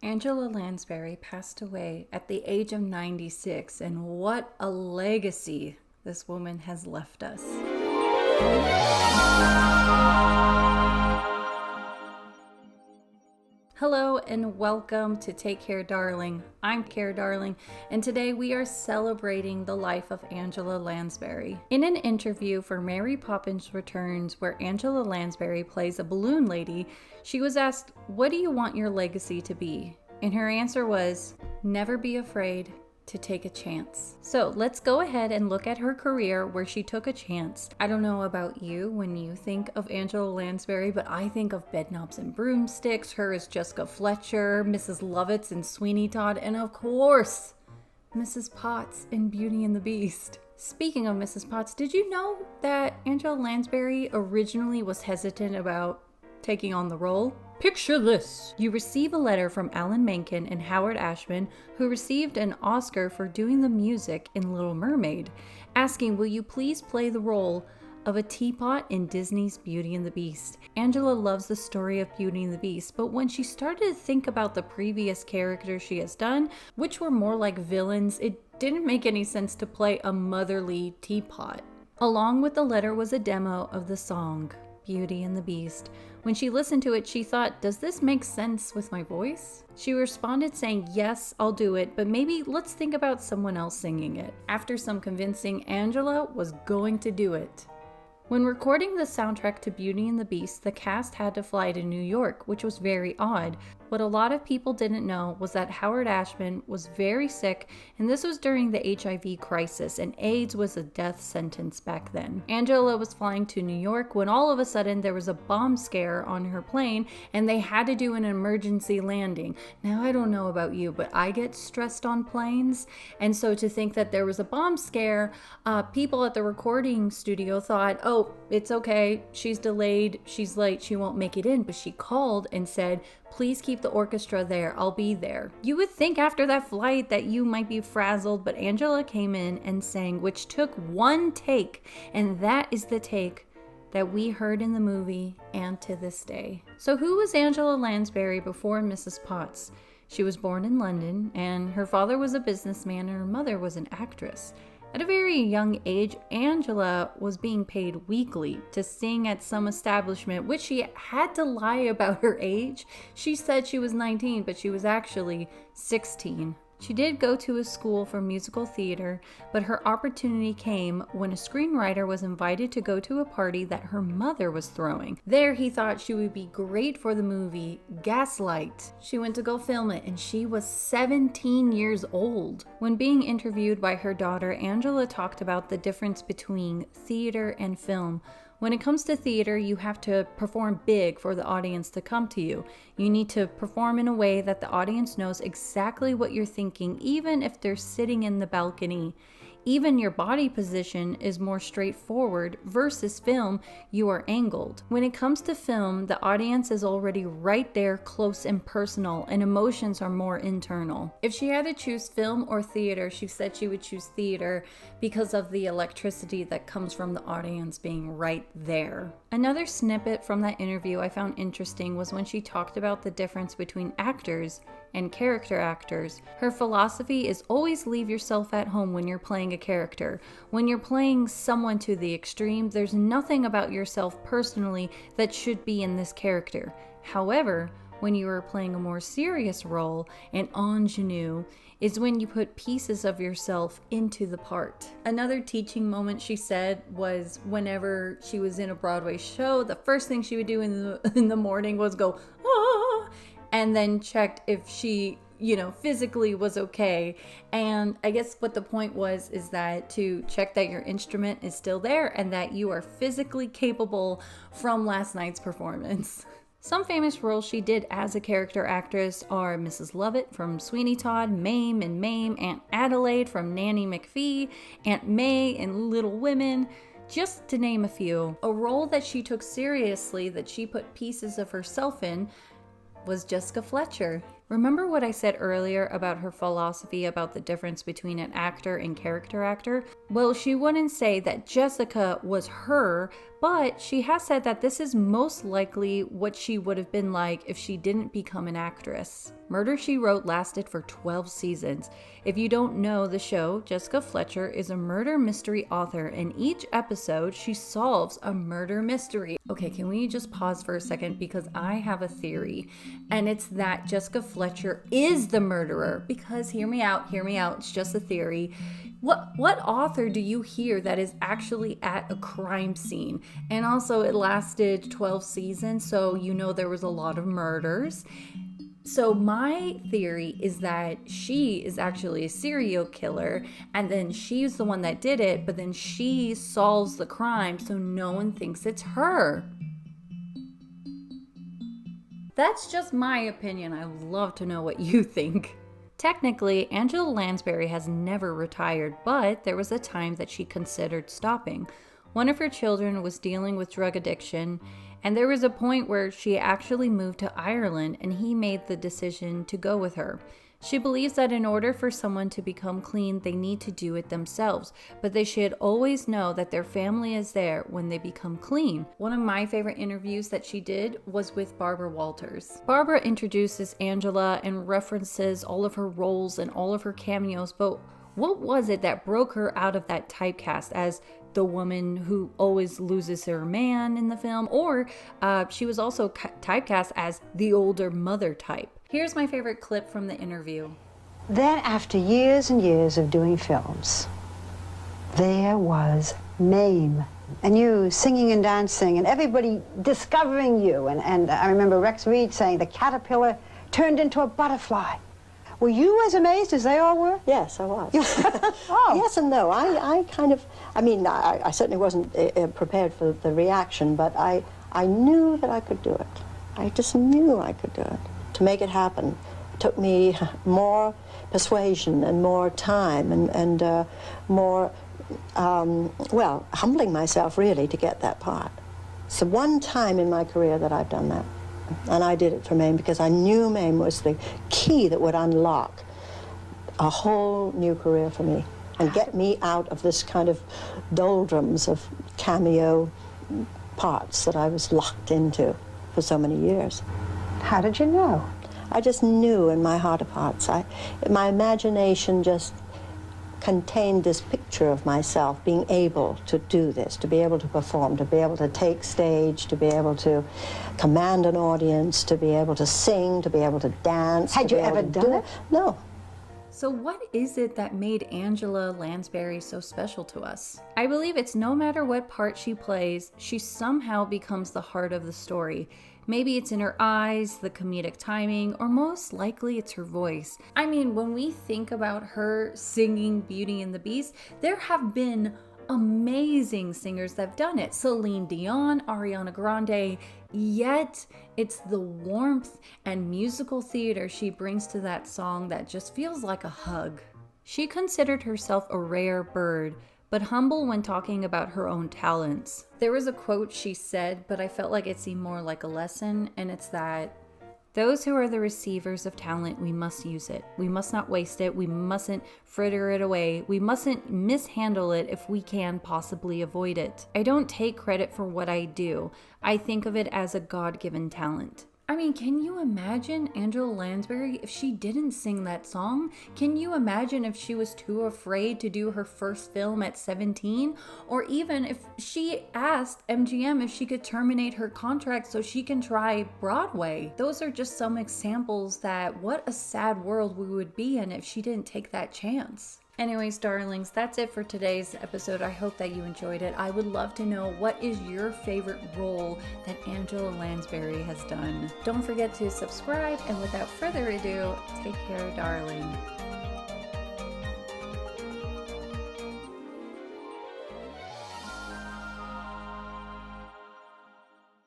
Angela Lansbury passed away at the age of 96, and what a legacy this woman has left us. Hello and welcome to Take Care Darling. I'm Care Darling, and today we are celebrating the life of Angela Lansbury. In an interview for Mary Poppins Returns, where Angela Lansbury plays a balloon lady, she was asked, "What do you want your legacy to be?" And her answer was, "Never be afraid to take a chance." So let's go ahead and look at her career where she took a chance. I don't know about you when you think of Angela Lansbury, but I think of Bedknobs and Broomsticks, her as Jessica Fletcher, Mrs. Lovett in Sweeney Todd, and of course, Mrs. Potts in Beauty and the Beast. Speaking of Mrs. Potts, did you know that Angela Lansbury originally was hesitant about taking on the role? Picture this. You receive a letter from Alan Menken and Howard Ashman, who received an Oscar for doing the music in Little Mermaid, asking, will you please play the role of a teapot in Disney's Beauty and the Beast? Angela loves the story of Beauty and the Beast, but when she started to think about the previous characters she has done, which were more like villains, it didn't make any sense to play a motherly teapot. Along with the letter was a demo of the song Beauty and the Beast. When she listened to it, she thought, does this make sense with my voice? She responded saying, yes, I'll do it, but maybe let's think about someone else singing it. After some convincing, Angela was going to do it. When recording the soundtrack to Beauty and the Beast, the cast had to fly to New York, which was very odd. What a lot of people didn't know was that Howard Ashman was very sick, and this was during the HIV crisis, and AIDS was a death sentence back then. Angela was flying to New York when all of a sudden there was a bomb scare on her plane, and they had to do an emergency landing. Now, I don't know about you, but I get stressed on planes, and so to think that there was a bomb scare, people at the recording studio thought, oh, it's okay, she's delayed, she's late, she won't make it in, but she called and said, please keep the orchestra there, I'll be there. You would think after that flight that you might be frazzled, but Angela came in and sang, which took one take, and that is the take that we heard in the movie and to this day. So who was Angela Lansbury before Mrs. Potts? She was born in London, and her father was a businessman and her mother was an actress. At a very young age, Angela was being paid weekly to sing at some establishment, which she had to lie about her age. She said she was 19, but she was actually 16. She did go to a school for musical theater, but her opportunity came when a screenwriter was invited to go to a party that her mother was throwing. There, he thought she would be great for the movie Gaslight. She went to go film it, and she was 17 years old. When being interviewed by her daughter, Angela talked about the difference between theater and film. When it comes to theater, you have to perform big for the audience to come to you. You need to perform in a way that the audience knows exactly what you're thinking, even if they're sitting in the balcony. Even your body position is more straightforward versus film, you are angled. When it comes to film, the audience is already right there, close and personal, and emotions are more internal. If she had to choose film or theater, she said she would choose theater because of the electricity that comes from the audience being right there. Another snippet from that interview I found interesting was when she talked about the difference between actors and character actors. Her philosophy is always leave yourself at home when you're playing a character. When you're playing someone to the extreme, there's nothing about yourself personally that should be in this character. However, when you are playing a more serious role, an ingenue, is when you put pieces of yourself into the part. Another teaching moment she said was whenever she was in a Broadway show, the first thing she would do in the morning was go, ah, and then checked if she, physically was okay. And I guess what the point was is that to check that your instrument is still there and that you are physically capable from last night's performance. Some famous roles she did as a character actress are Mrs. Lovett from Sweeney Todd, Mame in Mame, Aunt Adelaide from Nanny McPhee, Aunt May in Little Women, just to name a few. A role that she took seriously, that she put pieces of herself in, was Jessica Fletcher. Remember what I said earlier about her philosophy about the difference between an actor and character actor? Well, she wouldn't say that Jessica was her, but she has said that this is most likely what she would have been like if she didn't become an actress. Murder, She Wrote lasted for 12 seasons. If you don't know the show, Jessica Fletcher is a murder mystery author, and each episode she solves a murder mystery. Okay, can we just pause for a second, because I have a theory, and it's that Jessica Fletcher is the murderer. Because hear me out, it's just a theory. What author do you hear that is actually at a crime scene? And also it lasted 12 seasons, so you know there was a lot of murders. So my theory is that she is actually a serial killer, and then she's the one that did it, but then she solves the crime so no one thinks it's her. That's just my opinion. I'd love to know what you think. Technically, Angela Lansbury has never retired, but there was a time that she considered stopping. One of her children was dealing with drug addiction, and there was a point where she actually moved to Ireland, and he made the decision to go with her. She believes that in order for someone to become clean, they need to do it themselves, but they should always know that their family is there when they become clean. One of my favorite interviews that she did was with Barbara Walters. Barbara introduces Angela and references all of her roles and all of her cameos, but what was it that broke her out of that typecast as the woman who always loses her man in the film? Or she was also typecast as the older mother type. Here's my favorite clip from the interview. Then, after years and years of doing films, there was Mame, and you singing and dancing, and everybody discovering you. And I remember Rex Reed saying the caterpillar turned into a butterfly. Were you as amazed as they all were? Yes, I was. Oh. Yes and no. I certainly wasn't prepared for the reaction, but I knew that I could do it. I just knew I could do it. To make it happen took me more persuasion and more time and more, humbling myself really to get that part. It's the one time in my career that I've done that. And I did it for Mame because I knew Mame was the key that would unlock a whole new career for me and get me out of this kind of doldrums of cameo parts that I was locked into for so many years. How did you know? I just knew in my heart of hearts. My imagination just contained this picture of myself being able to do this, to be able to perform, to be able to take stage, to be able to command an audience, to be able to sing, to be able to dance. Had you ever done it? No. So what is it that made Angela Lansbury so special to us? I believe it's no matter what part she plays, she somehow becomes the heart of the story. Maybe it's in her eyes, the comedic timing, or most likely it's her voice. I mean, when we think about her singing Beauty and the Beast, there have been amazing singers that have done it. Celine Dion, Ariana Grande, yet it's the warmth and musical theater she brings to that song that just feels like a hug. She considered herself a rare bird, but humble when talking about her own talents. There was a quote she said, but I felt like it seemed more like a lesson, and it's that those who are the receivers of talent, we must use it. We must not waste it. We mustn't fritter it away. We mustn't mishandle it if we can possibly avoid it. I don't take credit for what I do. I think of it as a God-given talent. I mean, can you imagine Angela Lansbury if she didn't sing that song? Can you imagine if she was too afraid to do her first film at 17? Or even if she asked MGM if she could terminate her contract so she can try Broadway? Those are just some examples that what a sad world we would be in if she didn't take that chance. Anyways, darlings, that's it for today's episode. I hope that you enjoyed it. I would love to know, what is your favorite role that Angela Lansbury has done? Don't forget to subscribe, and without further ado, take care, darling.